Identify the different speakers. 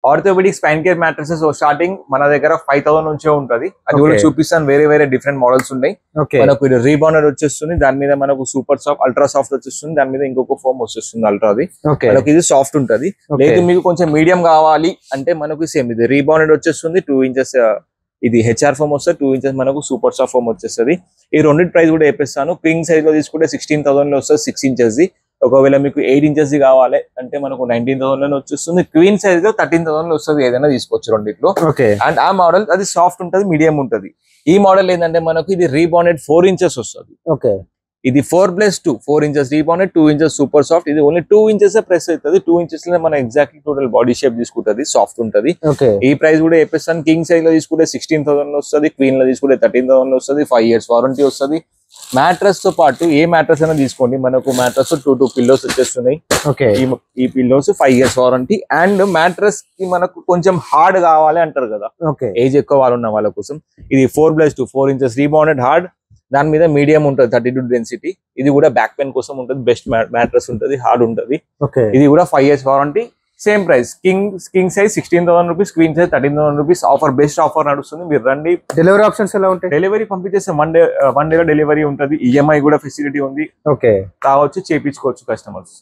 Speaker 1: Orthopaedic spine care mattresses starting మన దగ్గర 5000 నుంచే ఉంటది. అది కూడా చూపిస్తాను, వేరే వేరే డిఫరెంట్ మోడల్స్ ఉన్నాయి. మనకు ఇది రీబౌండెడ్ వచ్చేస్తుంది, దాని మీద మనకు సూపర్ సాఫ్ట్ అల్ట్రా సాఫ్ట్ వచ్చేస్తుంది, దాని మీద ఇంకొక ఫోమ్ వచ్చేస్తుంది అల్ట్రాది. మనకు ఇది సాఫ్ట్ ఉంటది. లేదు మీకు కొంచెం మీడియం కావాలి అంటే మనకు సేమ్ ఇది రీబౌండెడ్ వచ్చేస్తుంది, 2 ఇంచెస్ ఇది హెచ్ఆర్ ఫోమ్ వస్తుంది, 2 ఇంచెస్ మనకు సూపర్ సాఫ్ట్ ఫోమ్ వచ్చేస్తుంది. ఈ రెండింటి ప్రైస్ కూడా చెప్పేస్తాను. కింగ్ సైజ్ లో తీసుకుంటే 16,000 లో వస్తుంది 6 ఇంచెస్ ది. ఒకవేళ మీకు 8 ఇంచెస్ ది కావాలి అంటే మనకు 19,000 లోనే వచ్చేస్తుంది. క్వీన్ సైజ్ లో 13,000 లో వస్తుంది. ఏదైనా తీసుకోవచ్చు రెండిట్లో. అండ్ ఆ మోడల్ అది సాఫ్ట్ ఉంటది, మీడియం ఉంటది. ఈ మోడల్ ఏంటంటే మనకు ఇది రీబౌండెడ్ 4 ఇంచెస్ వస్తుంది. ఇది 4+2 4 inches rebounded, 2 inches super soft. ఇది ఓన్లీ 2 ఇంచెస్ ప్రెస్ అవుతుంది. 2 ఇంచెస్ లో మన ఎగ్జాక్ట్లీ టోటల్ బాడీ షేప్ తీసుకుంటది, సాఫ్ట్ ఉంటది. ఈ ప్రైస్ కూడా చెప్పేస్తాను. కింగ్ సైజ్ లో తీసుకుంటే 16,000 లో వస్తుంది, క్వీన్ లో తీసుకుంటే 13,000 లో వస్తుంది. 5 years వారంటీ వస్తుంది. మ్యాట్రస్ తో పాటు ఏ మ్యాట్రస్ అయినా తీసుకోండి, మనకు మ్యాట్రస్ 2 పిల్లోస్ వచ్చేస్తున్నాయి. ఈ pillows 5 years warranty. And mattress కి మనకు కొంచెం హార్డ్ కావాలి అంటారు కదా, ఏజ్ ఎక్కువ వాళ్ళు ఉన్న వాళ్ళ కోసం, ఇది 4+2 4 ఇంచెస్ రీబౌండెడ్ హార్డ్, దాని మీద మీడియం ఉంటుంది 32 డెన్సిటీ. ఇది కూడా బ్యాక్ పెయిన్ కోసం ఉంటుంది, బెస్ట్ మ్యాట్రస్ ఉంటుంది, హార్డ్ ఉంటుంది. ఇది కూడా 5 years warranty. Same price, king size 16,000 rupees, queen size 13,000 rupees. Offer best offer నడుస్తుంది, మీరు రండి. డెలివరీ ఆప్షన్స్ ఎలా ఉంటాయి? డెలివరీ పంపించేస్తే వన్ డే లో డెలివరీ ఉంటుంది. ఈఎంఐ కూడా ఫెసిలిటీ ఉంది. కావచ్చు, చేయించుకోవచ్చు కస్టమర్స్.